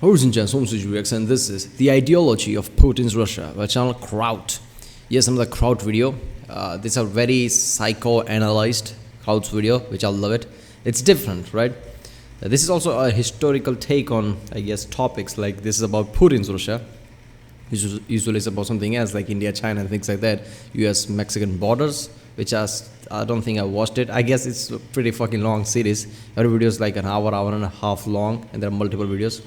Ladies and gentlemen, and this is the ideology of Putin's Russia, by channel Kraut. Yes, another Kraut video. This is a very psycho-analyzed Kraut's video, which I love it. It's different, right? This is also a historical take on, I guess, topics like this is about Putin's Russia. Usually it's about something else like India, China, and things like that. US-Mexican borders, which I don't think I watched it. I guess it's a pretty fucking long series. Every video is like an hour and a half long, and there are multiple videos.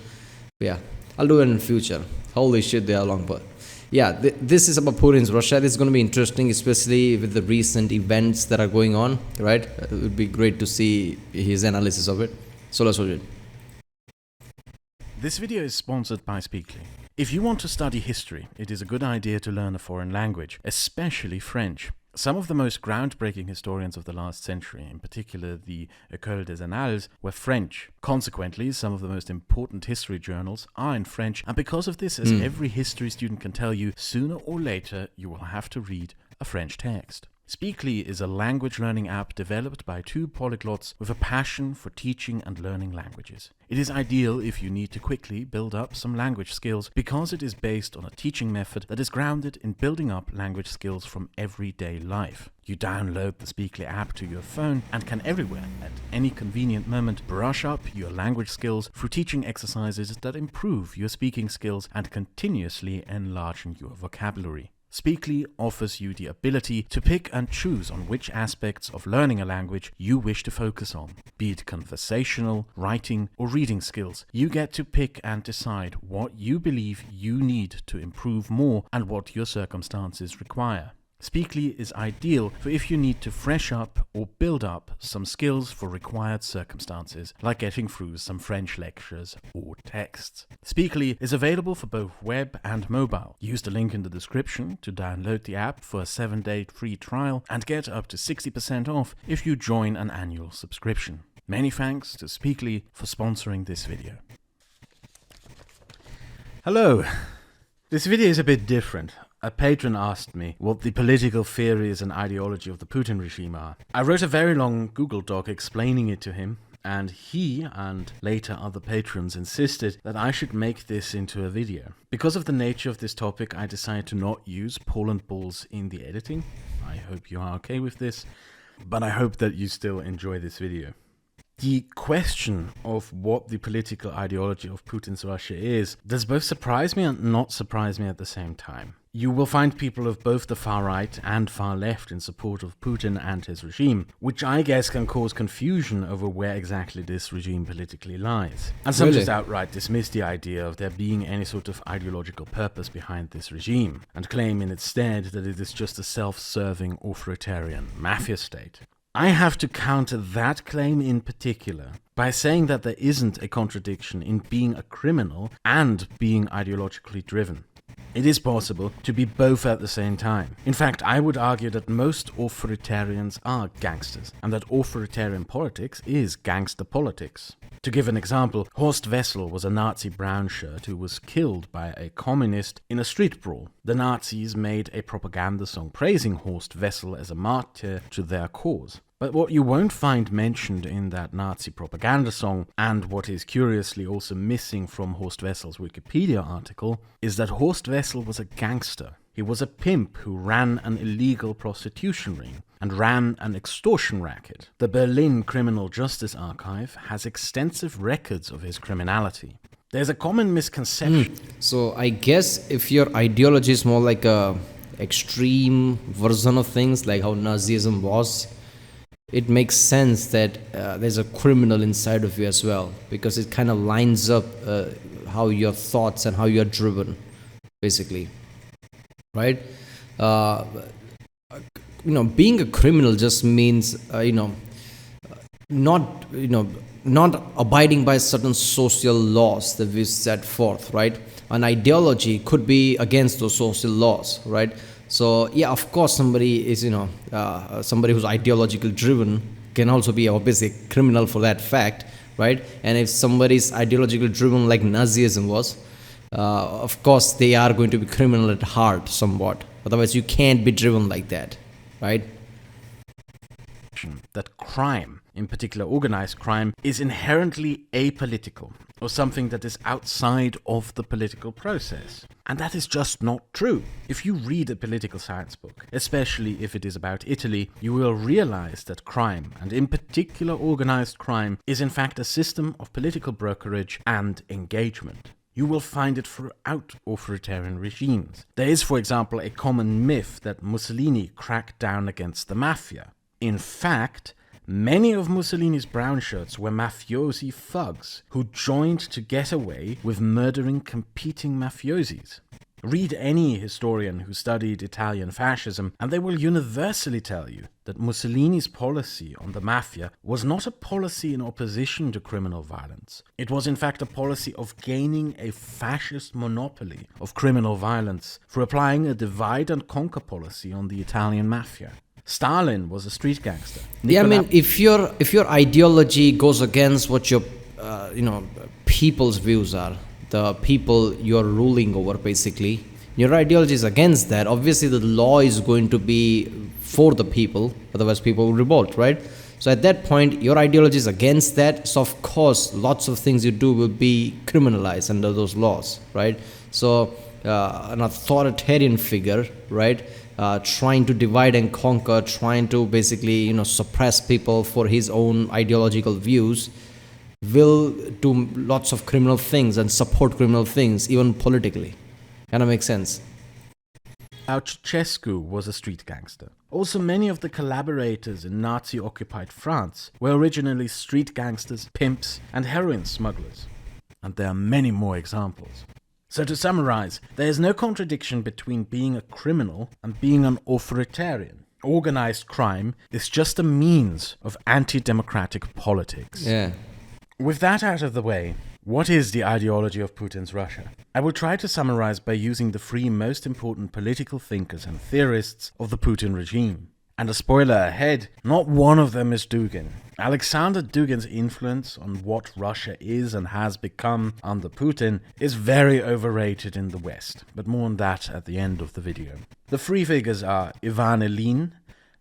Yeah, I'll do it in the future. Holy shit, they are long, but yeah, this is about Putin's Russia. This is going to be interesting, especially with the recent events that are going on, right? It would be great to see his analysis of it. So let's watch it. This video is sponsored by Speakly. If you want to study history, it is a good idea to learn a foreign language, especially French. Some of the most groundbreaking historians of the last century, in particular the École des Annales, were French. Consequently, some of the most important history journals are in French, and because of this, as every history student can tell you, sooner or later you will have to read a French text. Speakly is a language learning app developed by two polyglots with a passion for teaching and learning languages. It is ideal if you need to quickly build up some language skills because it is based on a teaching method that is grounded in building up language skills from everyday life. You download the Speakly app to your phone and can everywhere, at any convenient moment, brush up your language skills through teaching exercises that improve your speaking skills and continuously enlarge your vocabulary. Speakly offers you the ability to pick and choose on which aspects of learning a language you wish to focus on. Be it conversational, writing, or reading skills, you get to pick and decide what you believe you need to improve more and what your circumstances require. Speakly is ideal for if you need to fresh up or build up some skills for required circumstances, like getting through some French lectures or texts. Speakly is available for both web and mobile. Use the link in the description to download the app for a 7-day free trial and get up to 60% off if you join an annual subscription. Many thanks to Speakly for sponsoring this video. Hello. This video is a bit different. A patron asked me what the political theories and ideology of the Putin regime are. I wrote a very long Google Doc explaining it to him, and he and later other patrons insisted that I should make this into a video. Because of the nature of this topic, I decided to not use Poland balls in the editing. I hope you are okay with this, but I hope that you still enjoy this video. The question of what the political ideology of Putin's Russia is does both surprise me and not surprise me at the same time. You will find people of both the far right and far left in support of Putin and his regime, which I guess can cause confusion over where exactly this regime politically lies. And some just outright dismiss the idea of there being any sort of ideological purpose behind this regime, and claim instead that it is just a self-serving authoritarian mafia state. I have to counter that claim in particular by saying that there isn't a contradiction in being a criminal and being ideologically driven. It is possible to be both at the same time. In fact, I would argue that most authoritarians are gangsters, and that authoritarian politics is gangster politics. To give an example, Horst Wessel was a Nazi brown shirt who was killed by a communist in a street brawl. The Nazis made a propaganda song praising Horst Wessel as a martyr to their cause. But what you won't find mentioned in that Nazi propaganda song, and what is curiously also missing from Horst Wessel's Wikipedia article, is that Horst Wessel was a gangster. He was a pimp who ran an illegal prostitution ring and ran an extortion racket. The Berlin Criminal Justice Archive has extensive records of his criminality. There's a common misconception. So I guess if your ideology is more like a extreme version of things, like how Nazism was, it makes sense that there's a criminal inside of you as well, because it kind of lines up how your thoughts and how you're driven, basically, right? Being a criminal just means, not abiding by certain social laws that we set forth, right? An ideology could be against those social laws, right? So yeah, of course, somebody is, somebody who's ideologically driven can also be obviously a criminal for that fact, right? And if somebody's ideologically driven like Nazism was, of course, they are going to be criminal at heart somewhat. Otherwise, you can't be driven like that, right? That crime, in particular organized crime, is inherently apolitical. or something that is outside of the political process. And that is just not true. If you read a political science book, especially if it is about Italy, you will realize that crime, and in particular organized crime, is in fact a system of political brokerage and engagement. You will find it throughout authoritarian regimes. There is, for example, a common myth that Mussolini cracked down against the mafia. In fact, many of Mussolini's brown shirts were mafiosi thugs who joined to get away with murdering competing mafiosis. Read any historian who studied Italian fascism, and they will universally tell you that Mussolini's policy on the mafia was not a policy in opposition to criminal violence. It was in fact a policy of gaining a fascist monopoly of criminal violence through applying a divide and conquer policy on the Italian mafia. Stalin was a street gangster. Yeah, I mean, if your ideology goes against what your people's views are, the people you're ruling over, basically, your ideology is against that, obviously the law is going to be for the people, otherwise people will revolt, right? So at that point, your ideology is against that, so of course lots of things you do will be criminalized under those laws, right? So an authoritarian figure, right, trying to divide and conquer, trying to basically suppress people for his own ideological views, will do lots of criminal things and support criminal things, even politically. Kind of makes sense. Ceausescu was a street gangster. Also, many of the collaborators in Nazi-occupied France were originally street gangsters, pimps, and heroin smugglers. And there are many more examples. So to summarize, there is no contradiction between being a criminal and being an authoritarian. Organized crime is just a means of anti-democratic politics. Yeah. With that out of the way, what is the ideology of Putin's Russia? I will try to summarize by using the three most important political thinkers and theorists of the Putin regime. And a spoiler ahead, not one of them is Dugin. Alexander Dugin's influence on what Russia is and has become under Putin is very overrated in the West, but more on that at the end of the video. The three figures are Ivan Ilyin,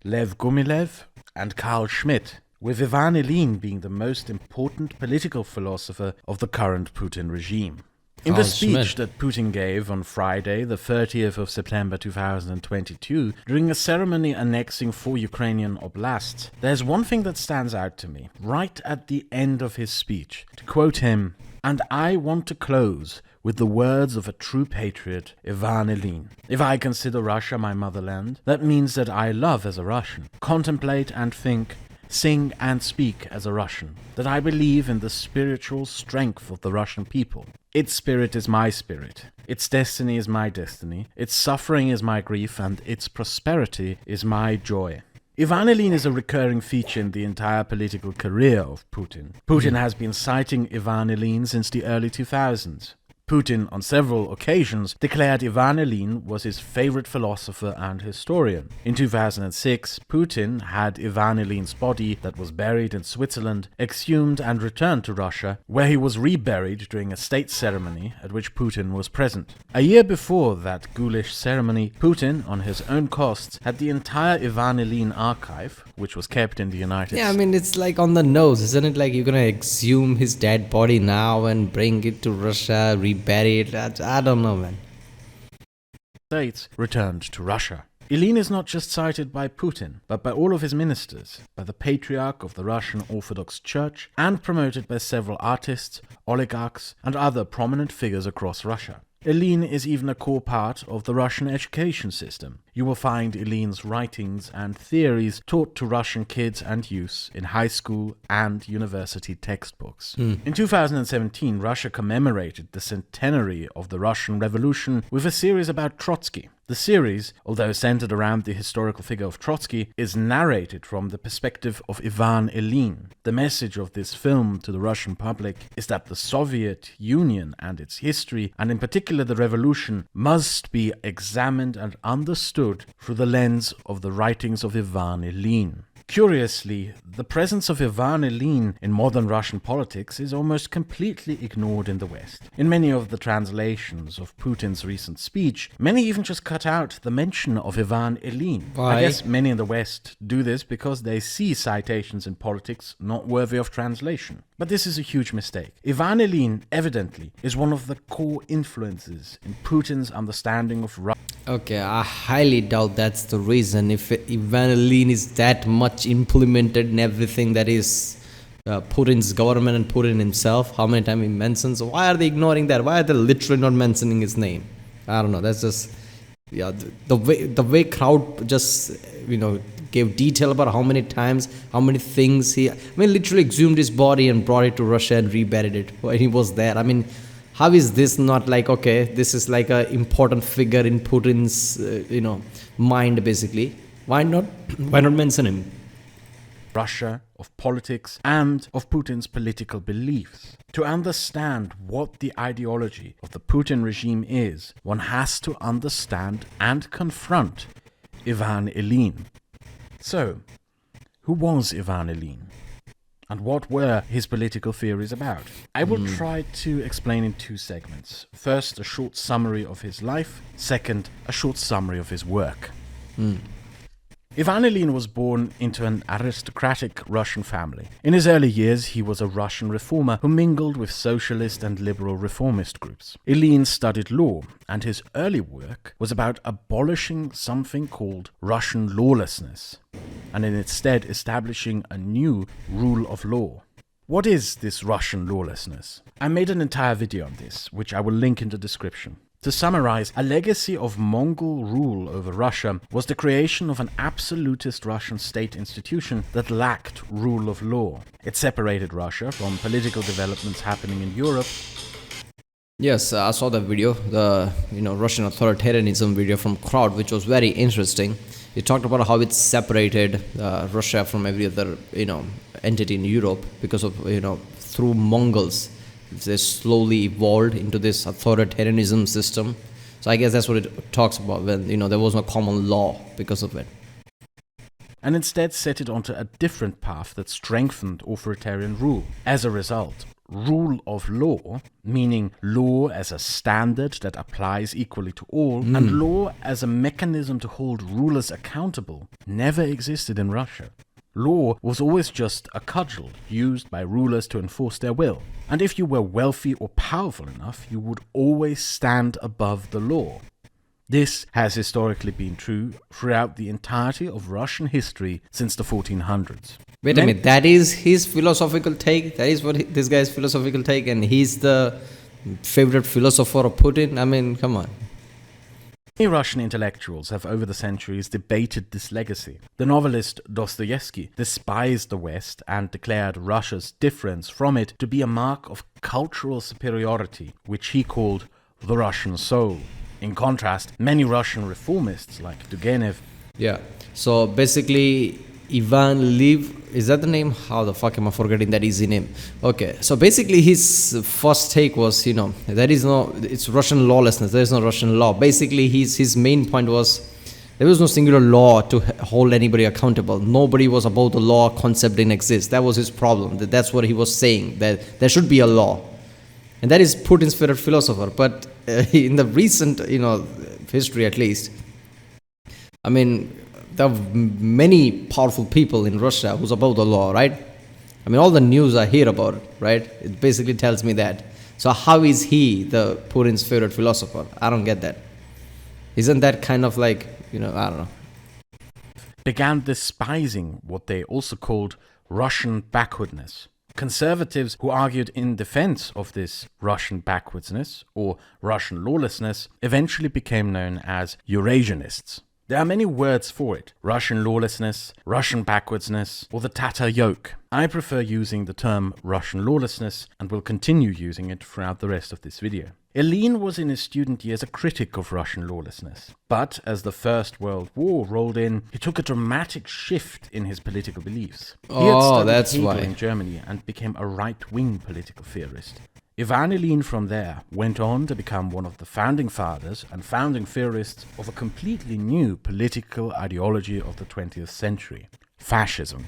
Lev Gumilev, and Carl Schmitt, with Ivan Ilyin being the most important political philosopher of the current Putin regime. In the speech that Putin gave on Friday, the 30th of September 2022, during a ceremony annexing 4 Ukrainian oblasts, there's one thing that stands out to me, right at the end of his speech. To quote him, "And I want to close with the words of a true patriot, Ivan Ilyin. If I consider Russia my motherland, that means that I love as a Russian, contemplate and think, sing and speak as a Russian, that I believe in the spiritual strength of the Russian people. Its spirit is my spirit, its destiny is my destiny, its suffering is my grief, and its prosperity is my joy." Ivan Ilyin is a recurring feature in the entire political career of Putin. Putin has been citing Ivan Ilyin since the early 2000s. Putin, on several occasions, declared Ivan Ilyin was his favorite philosopher and historian. In 2006, Putin had Ivan Ilyin's body that was buried in Switzerland exhumed and returned to Russia, where he was reburied during a state ceremony at which Putin was present. A year before that ghoulish ceremony, Putin, on his own costs, had the entire Ivan Ilyin archive, which was kept in the United States. Yeah, I mean, it's like on the nose, isn't it? Like you're gonna exhume his dead body now and bring it to Russia, bury it. I don't know, man. States returned to Russia. Ilyin is not just cited by Putin, but by all of his ministers, by the Patriarch of the Russian Orthodox Church, and promoted by several artists, oligarchs, and other prominent figures across Russia. Ilyin is even a core part of the Russian education system. You will find Ilyin's writings and theories taught to Russian kids and youths in high school and university textbooks. In 2017, Russia commemorated the centenary of the Russian Revolution with a series about Trotsky. The series, although centered around the historical figure of Trotsky, is narrated from the perspective of Ivan Ilyin. The message of this film to the Russian public is that the Soviet Union and its history, and in particular the revolution, must be examined and understood through the lens of the writings of Ivan Ilyin. Curiously, the presence of Ivan Ilyin in modern Russian politics is almost completely ignored in the West. In many of the translations of Putin's recent speech, many even just cut out the mention of Ivan Ilyin. Why? I guess many in the West do this because they see citations in politics not worthy of translation. But this is a huge mistake. Ivan Ilyin, evidently, is one of the core influences in Putin's understanding of Russia. Okay, I highly doubt that's the reason. If Ivan Ilyin is that much implemented in everything that is Putin's government and Putin himself, how many times he mentions, why are they ignoring that? Why are they literally not mentioning his name? I don't know. That's just, yeah, the way Kraut just, gave detail about how many times, how many things literally exhumed his body and brought it to Russia and reburied it when he was there. How is this not like, okay, this is like an important figure in Putin's, mind, basically? Why not mention him? Russia, of politics, and of Putin's political beliefs. To understand what the ideology of the Putin regime is, one has to understand and confront Ivan Ilyin. So, who was Ivan Ilyin? And what were his political theories about? I will try to explain in two segments. First, a short summary of his life. Second, a short summary of his work. Ivan Ilyin was born into an aristocratic Russian family. In his early years, he was a Russian reformer who mingled with socialist and liberal reformist groups. Ilyin studied law, and his early work was about abolishing something called Russian lawlessness, and instead establishing a new rule of law. What is this Russian lawlessness? I made an entire video on this, which I will link in the description. To summarize, a legacy of Mongol rule over Russia was the creation of an absolutist Russian state institution that lacked rule of law. It separated Russia from political developments happening in Europe. Yes, I saw that video, the Russian authoritarianism video from Kraut, which was very interesting. He talked about how it separated Russia from every other entity in Europe because of through Mongols. They slowly evolved into this authoritarianism system. So I guess that's what it talks about when there was no common law because of it. And instead set it onto a different path that strengthened authoritarian rule. As a result, rule of law, meaning law as a standard that applies equally to all, and law as a mechanism to hold rulers accountable, never existed in Russia. Law was always just a cudgel used by rulers to enforce their will. And if you were wealthy or powerful enough, you would always stand above the law. This has historically been true throughout the entirety of Russian history since the 1400s. Wait a minute, that is his philosophical take? That is what this guy's philosophical take, and he's the favorite philosopher of Putin? Come on. Many Russian intellectuals have over the centuries debated this legacy. The novelist Dostoevsky despised the West and declared Russia's difference from it to be a mark of cultural superiority, which he called the Russian soul. In contrast, many Russian reformists like Turgenev. Yeah, so basically Ivan Liv, is that the name? How the fuck am I forgetting that easy name? Okay, so basically his first take was, it's Russian lawlessness, there is no Russian law. Basically his main point was there was no singular law to hold anybody accountable. Nobody was above the law, concept didn't exist. That was his problem. That's what he was saying, that there should be a law. And that is Putin's favorite philosopher. But in the recent, history at least, there are many powerful people in Russia who's above the law, right? All the news I hear about it, right? It basically tells me that. So how is he the Putin's favorite philosopher? I don't get that. Isn't that kind of like, I don't know. Began despising what they also called Russian backwardness. Conservatives who argued in defense of this Russian backwardness or Russian lawlessness eventually became known as Eurasianists. There are many words for it: Russian lawlessness, Russian backwardness, or the Tatar yoke. I prefer using the term Russian lawlessness and will continue using it throughout the rest of this video. Ilyin was in his student years a critic of Russian lawlessness, but as the First World War rolled in, he took a dramatic shift in his political beliefs. He had studied Hegel in Germany and became a right-wing political theorist. Ivan Ilyin from there went on to become one of the founding fathers and founding theorists of a completely new political ideology of the 20th century. fascism.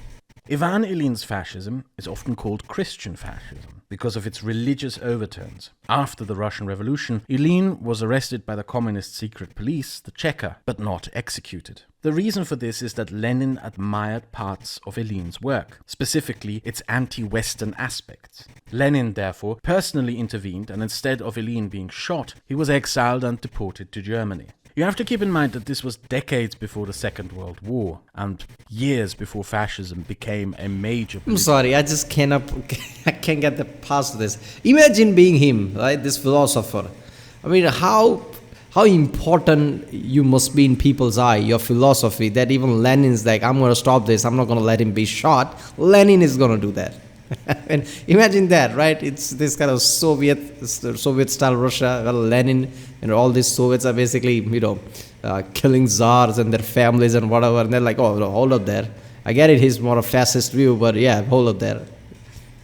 Ivan Ilin's fascism is often called Christian fascism because of its religious overtones. After the Russian Revolution, Ilin was arrested by the communist secret police, the Cheka, but not executed. The reason for this is that Lenin admired parts of Ilin's work, specifically its anti-Western aspects. Lenin, therefore, personally intervened, and instead of Ilin being shot, he was exiled and deported to Germany. You have to keep in mind that this was decades before the Second World War and years before fascism became a major I'm sorry, I just cannot, I can't get the past this. Imagine being him, right? This philosopher. I mean, how important you must be in people's eye, your philosophy, that even Lenin's like, I'm going to stop this, I'm not going to let him be shot. Lenin is going to do that. And imagine that, right? It's this kind of Soviet-style Russia. Well, Lenin and all these Soviets are basically, killing czars and their families and whatever. And they're like, oh, no, hold up there. I get it, he's more a fascist view, but yeah, hold up there.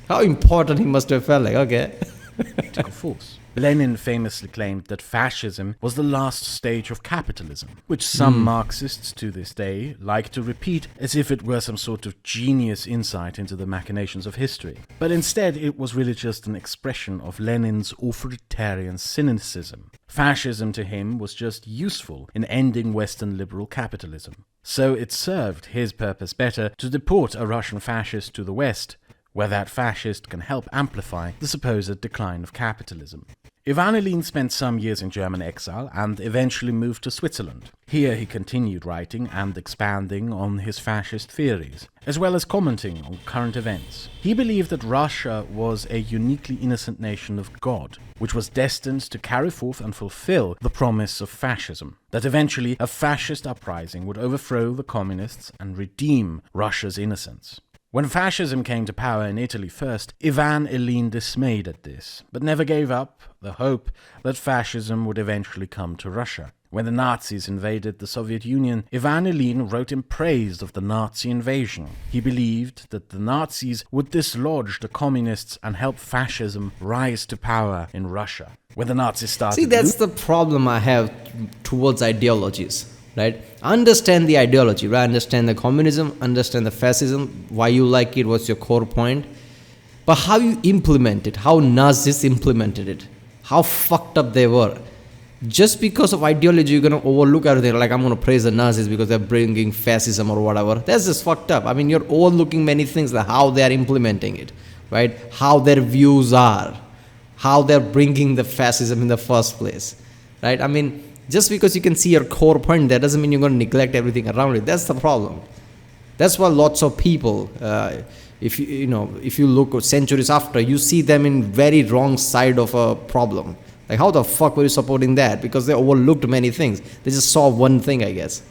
How important he must have felt like, okay. Political force. Lenin famously claimed that fascism was the last stage of capitalism, which some Marxists to this day like to repeat as if it were some sort of genius insight into the machinations of history. But instead, it was really just an expression of Lenin's authoritarian cynicism. Fascism to him was just useful in ending Western liberal capitalism. So it served his purpose better to deport a Russian fascist to the West, where that fascist can help amplify the supposed decline of capitalism. Ivan Ilin spent some years in German exile and eventually moved to Switzerland. Here he continued writing and expanding on his fascist theories, as well as commenting on current events. He believed that Russia was a uniquely innocent nation of God, which was destined to carry forth and fulfill the promise of fascism, that eventually a fascist uprising would overthrow the communists and redeem Russia's innocence. When fascism came to power in Italy first, Ivan Ilin dismayed at this, but never gave up the hope that fascism would eventually come to Russia. When the Nazis invaded the Soviet Union, Ivan Ilin wrote in praise of the Nazi invasion. He believed that the Nazis would dislodge the communists and help fascism rise to power in Russia. When the Nazis started... See, that's the problem I have towards ideologies. Right? Understand the ideology, right? Understand the communism, understand the fascism, why you like it, what's your core point. But how you implement it, how Nazis implemented it, how fucked up they were. Just because of ideology, you're going to overlook everything. Like, I'm going to praise the Nazis because they're bringing fascism or whatever. That's just fucked up. I mean, you're overlooking many things, like how they're implementing it, right? How their views are, how they're bringing the fascism in the first place, right? I mean, just because you can see your core point, that doesn't mean you're going to neglect everything around it. That's the problem. That's why lots of people, if you look centuries after, you see them in very wrong side of a problem. Like, how the fuck were you supporting that? Because they overlooked many things. They just saw one thing, I guess.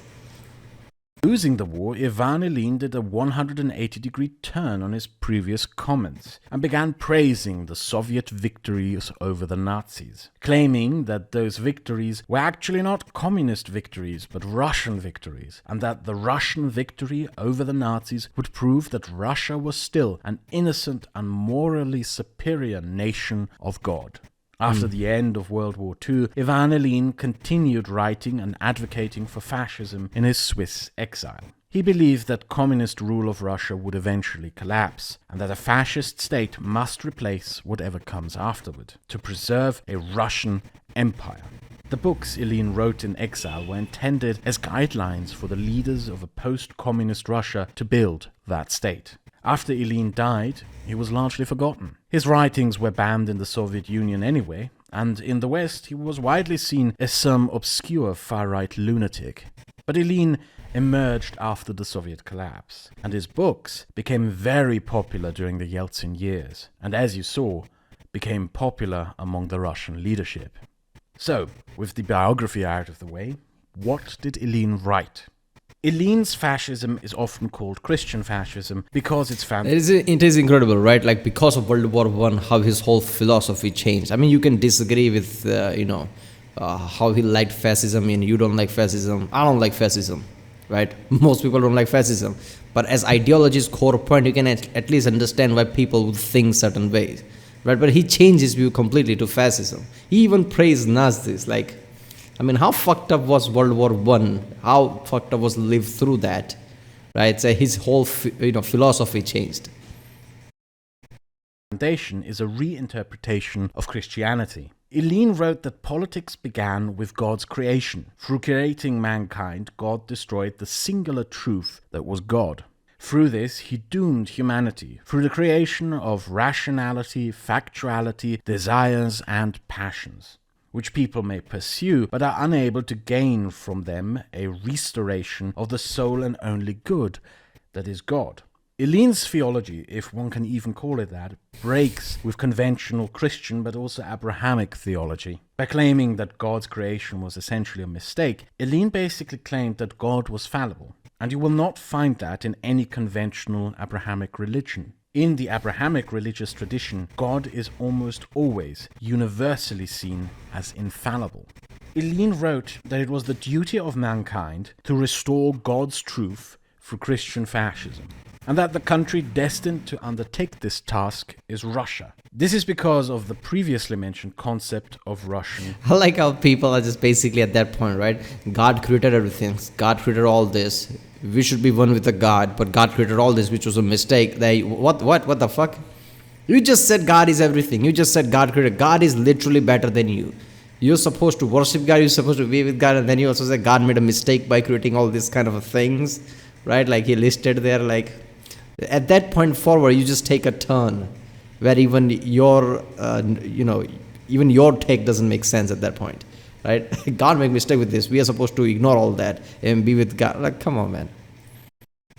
Losing the war, Ivan Ilin did a 180-degree turn on his previous comments and began praising the Soviet victories over the Nazis, claiming that those victories were actually not communist victories but Russian victories, and that the Russian victory over the Nazis would prove that Russia was still an innocent and morally superior nation of God. After the end of World War II, Ivan Ilin continued writing and advocating for fascism in his Swiss exile. He believed that communist rule of Russia would eventually collapse, and that a fascist state must replace whatever comes afterward, to preserve a Russian empire. The books Ilin wrote in exile were intended as guidelines for the leaders of a post-communist Russia to build that state. After Ilin died, he was largely forgotten. His writings were banned in the Soviet Union anyway, and in the West he was widely seen as some obscure far-right lunatic. But Ilin emerged after the Soviet collapse, and his books became very popular during the Yeltsin years, and as you saw, became popular among the Russian leadership. So, with the biography out of the way, what did Ilin write? Ilin's fascism is often called Christian fascism because it's found... It is incredible, right? Like, because of World War I, how his whole philosophy changed. I mean, you can disagree with, how he liked fascism, and you don't like fascism. I don't like fascism, right? Most people don't like fascism. But as ideology's core point, you can at least understand why people would think certain ways, right? But he changed his view completely to fascism. He even praised Nazis, like... I mean, how fucked up was World War I? How fucked up was live through that, right? So his whole philosophy changed. Foundation is a reinterpretation of Christianity. Eileen wrote that politics began with God's creation. Through creating mankind, God destroyed the singular truth that was God. Through this, he doomed humanity through the creation of rationality, factuality, desires, and passions, which people may pursue but are unable to gain from them a restoration of the sole and only good, that is God. Eileen's theology, if one can even call it that, breaks with conventional Christian but also Abrahamic theology. By claiming that God's creation was essentially a mistake, Eileen basically claimed that God was fallible, and you will not find that in any conventional Abrahamic religion. In the Abrahamic religious tradition, God is almost always universally seen as infallible. Eileen wrote that it was the duty of mankind to restore God's truth through Christian fascism, and that the country destined to undertake this task is Russia. This is because of the previously mentioned concept of Russian. I like how people are just basically at that point, right? God created everything. God created all this. We should be one with the God, but God created all this, which was a mistake. What the fuck? You just said God is everything. You just said God created. God is literally better than you. You're supposed to worship God. You're supposed to be with God, and then you also say God made a mistake by creating all these kind of things, right? Like he listed there, like at that point forward, you just take a turn where even your, even your take doesn't make sense at that point, right? God made mistake with this. We are supposed to ignore all that and be with God. Like, come on, man.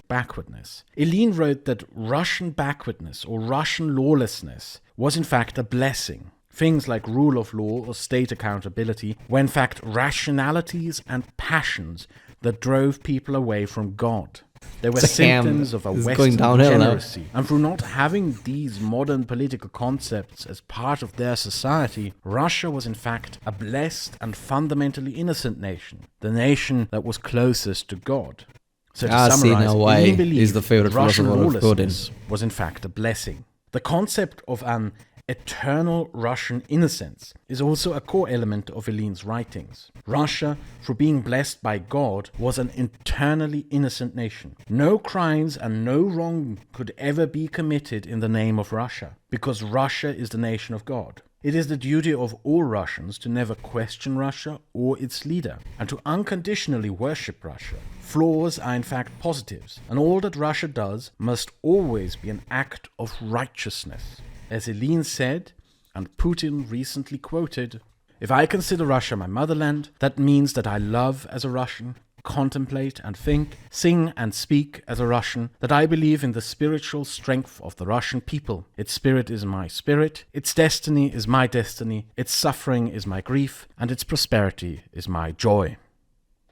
Backwardness. Eileen wrote that Russian backwardness or Russian lawlessness was in fact a blessing. Things like rule of law or state accountability were in fact rationalities and passions that drove people away from God. They were symptoms of a Western degeneracy. And through not having these modern political concepts as part of their society, Russia was in fact a blessed and fundamentally innocent nation, the nation that was closest to God. So to summarize, Eileen believed that Russian lawlessness was in fact a blessing. The concept of an eternal Russian innocence is also a core element of Eileen's writings. Russia, through being blessed by God, was an eternally innocent nation. No crimes and no wrong could ever be committed in the name of Russia, because Russia is the nation of God. It is the duty of all Russians to never question Russia or its leader, and to unconditionally worship Russia. Flaws are in fact positives, and all that Russia does must always be an act of righteousness. As Eileen said, and Putin recently quoted, "If I consider Russia my motherland, that means that I love as a Russian, contemplate and think, sing and speak as a Russian, that I believe in the spiritual strength of the Russian people. Its spirit is my spirit, its destiny is my destiny, its suffering is my grief, and its prosperity is my joy."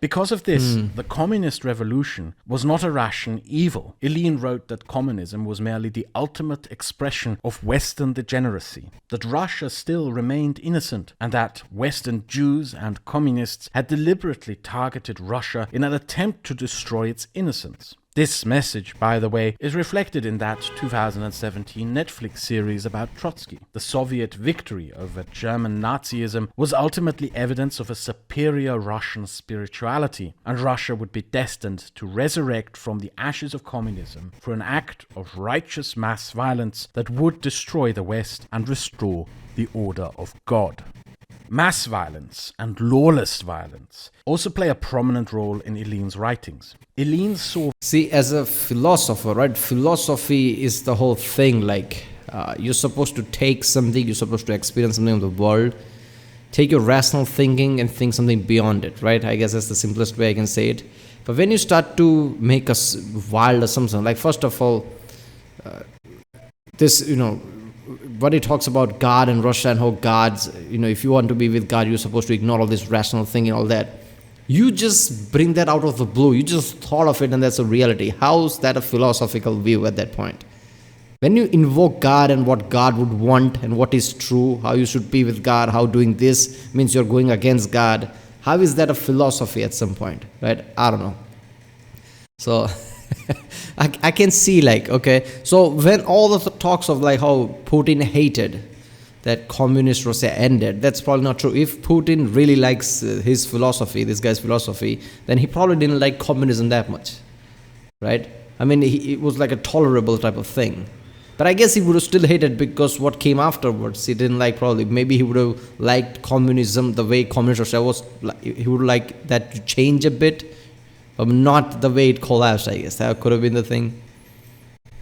Because of this, the communist revolution was not a Russian evil. Eileen wrote that communism was merely the ultimate expression of Western degeneracy, that Russia still remained innocent, and that Western Jews and communists had deliberately targeted Russia in an attempt to destroy its innocence. This message, by the way, is reflected in that 2017 Netflix series about Trotsky. The Soviet victory over German Nazism was ultimately evidence of a superior Russian spirituality, and Russia would be destined to resurrect from the ashes of communism through an act of righteous mass violence that would destroy the West and restore the order of God. Mass violence and lawless violence also play a prominent role in Eileen's writings. Eileen saw... See, as a philosopher, right? Philosophy is the whole thing. Like, you're supposed to take something, you're supposed to experience something of the world, take your rational thinking and think something beyond it, right? I guess that's the simplest way I can say it. But when you start to make a wild assumption, like first of all, what he talks about God and Russia and how God's, if you want to be with God, you're supposed to ignore all this rational thinking and all that. You just bring that out of the blue. You just thought of it and that's a reality. How's that a philosophical view at that point? When you invoke God and what God would want and what is true, how you should be with God, how doing this means you're going against God, how is that a philosophy at some point, right? I don't know. So... I can see so when all of the talks of like how Putin hated that communist Russia ended, that's probably not true. If Putin really likes his philosophy, this guy's philosophy, then he probably didn't like communism that much. right? I mean, it was like a tolerable type of thing. But I guess he would have still hated because what came afterwards, he didn't like probably. Maybe he would have liked communism the way communist Russia was. He would like that to change a bit, but not the way it collapsed, I guess. That could have been the thing.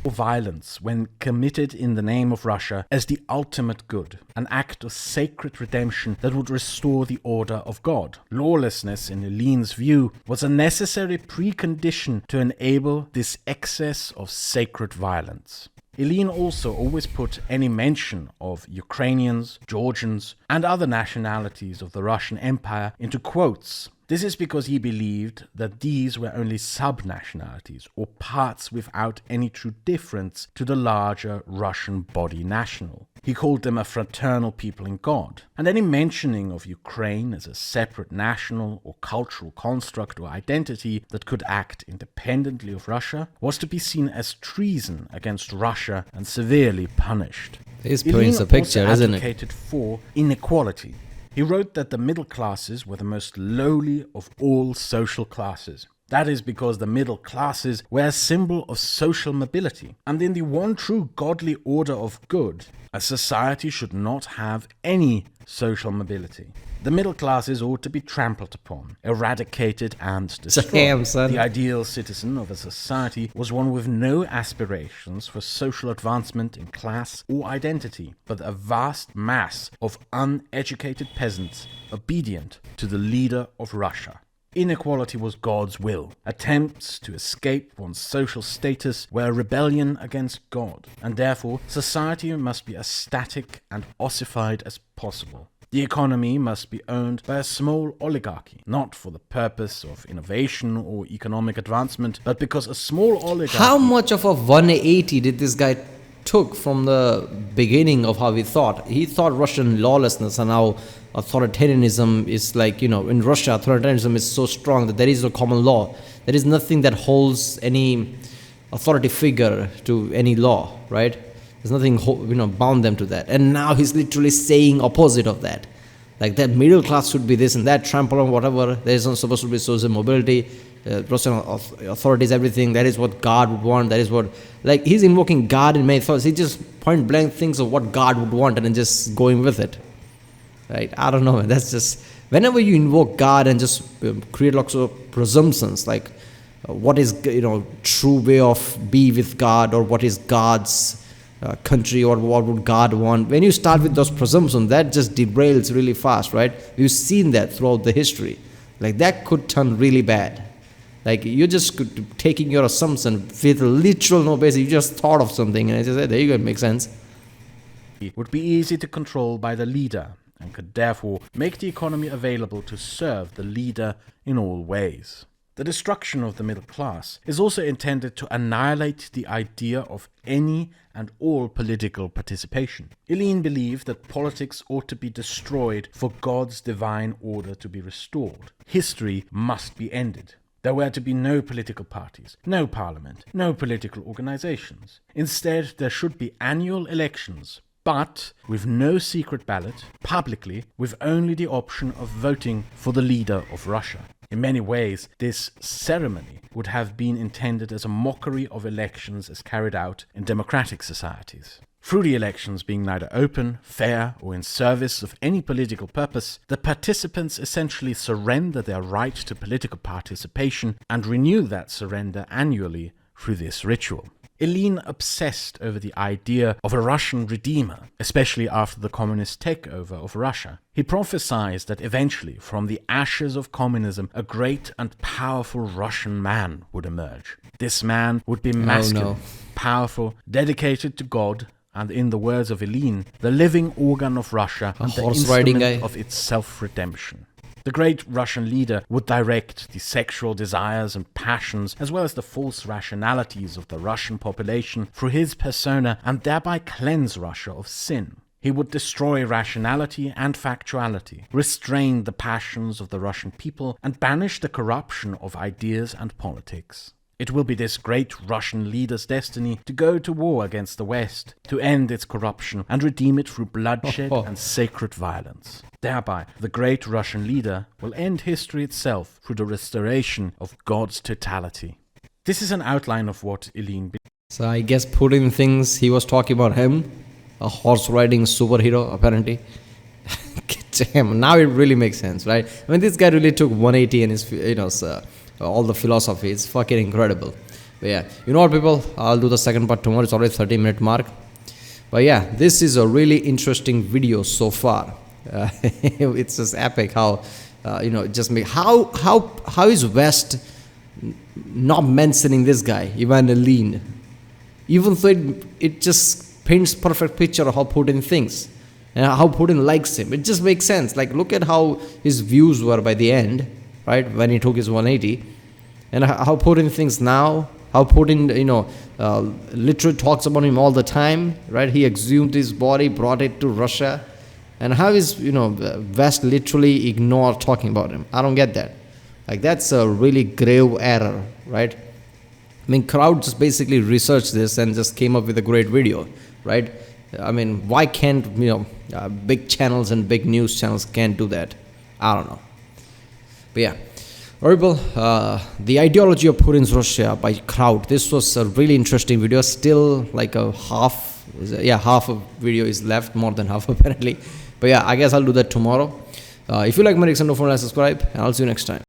Violence, when committed in the name of Russia, as the ultimate good, an act of sacred redemption that would restore the order of God. Lawlessness, in Ilin's view, was a necessary precondition to enable this excess of sacred violence. Ilin also always put any mention of Ukrainians, Georgians, and other nationalities of the Russian Empire into quotes. This is because he believed that these were only sub-nationalities, or parts without any true difference to the larger Russian body national. He called them a fraternal people in God, and any mentioning of Ukraine as a separate national or cultural construct or identity that could act independently of Russia was to be seen as treason against Russia and severely punished. This paints a picture, isn't it? Advocated for inequality. He wrote that the middle classes were the most lowly of all social classes. That is because the middle classes were a symbol of social mobility, and in the one true godly order of good, a society should not have any social mobility. The middle classes ought to be trampled upon, eradicated and destroyed. The ideal citizen of a society was one with no aspirations for social advancement in class or identity, but a vast mass of uneducated peasants obedient to the leader of Russia. Inequality was God's will. Attempts to escape one's social status were a rebellion against God, and therefore society must be as static and ossified as possible. The economy must be owned by a small oligarchy, not for the purpose of innovation or economic advancement, but because a small oligarchy... How much of a 180 did this guy took from the beginning of how he thought? He thought Russian lawlessness and how authoritarianism is like, in Russia, authoritarianism is so strong that there is no common law. There is nothing that holds any authority figure to any law, right? There's nothing, bound them to that. And now he's literally saying opposite of that. Like that middle class should be this and that, trample on whatever. There is not supposed to be social mobility. Russian authorities, everything. That is what God would want. That is what, like he's invoking God in many thoughts. He just point blank thinks of what God would want and then just going with it. Right? I don't know, man. That's just, whenever you invoke God and just create lots of presumptions, like what is, true way of be with God, or what is God's country, or what would God want. When you start with those presumptions, that just derails really fast, right? We've seen that throughout the history. Like that could turn really bad. Like you're just taking your assumption with literal no basis. You just thought of something and I just said, there you go, it makes sense. It would be easy to control by the leader and could therefore make the economy available to serve the leader in all ways. The destruction of the middle class is also intended to annihilate the idea of any and all political participation. Ilin believed that politics ought to be destroyed for God's divine order to be restored. History must be ended. There were to be no political parties, no parliament, no political organizations. Instead, there should be annual elections, but with no secret ballot, publicly, with only the option of voting for the leader of Russia. In many ways, this ceremony would have been intended as a mockery of elections as carried out in democratic societies. Through the elections being neither open, fair, or in service of any political purpose, the participants essentially surrender their right to political participation and renew that surrender annually through this ritual. Ilin obsessed over the idea of a Russian redeemer, especially after the communist takeover of Russia. He prophesied that eventually, from the ashes of communism, a great and powerful Russian man would emerge. This man would be masculine, powerful, dedicated to God, and in the words of Ilin, the living organ of Russia and the instrument of its self-redemption. The great Russian leader would direct the sexual desires and passions, as well as the false rationalities of the Russian population through his persona, and thereby cleanse Russia of sin. He would destroy rationality and factuality, restrain the passions of the Russian people, and banish the corruption of ideas and politics. It will be this great Russian leader's destiny to go to war against the West, to end its corruption and redeem it through bloodshed and sacred violence. Thereby, the great Russian leader will end history itself through the restoration of God's totality. This is an outline of what Eileen. So I guess Putin thinks he was talking about him, a horse riding superhero, apparently. Damn, now it really makes sense, right? I mean, this guy really took 180 and his, all the philosophy. It's fucking incredible. But yeah, you know what, people? I'll do the second part tomorrow. It's already 30-minute mark. But yeah, this is a really interesting video so far. It's just epic how, just make how is West not mentioning this guy, Ivan Eileen, even though it just paints perfect picture of how Putin thinks and how Putin likes him. It just makes sense. Like, look at how his views were by the end, right, when he took his 180, and how Putin thinks now, how Putin, literally talks about him all the time, right? He exhumed his body, brought it to Russia, and how is, West literally ignore talking about him. I don't get that. Like, that's a really grave error, right? I mean, Kraut just basically researched this and just came up with a great video, right? I mean, why can't, big channels and big news channels can't do that? I don't know. But yeah. Horrible. The Ideology of Putin's Russia by Kraut. This was a really interesting video. Still like a half of video is left, more than half apparently. But yeah, I guess I'll do that tomorrow. If you like my reaction, don't forget to subscribe, and I'll see you next time.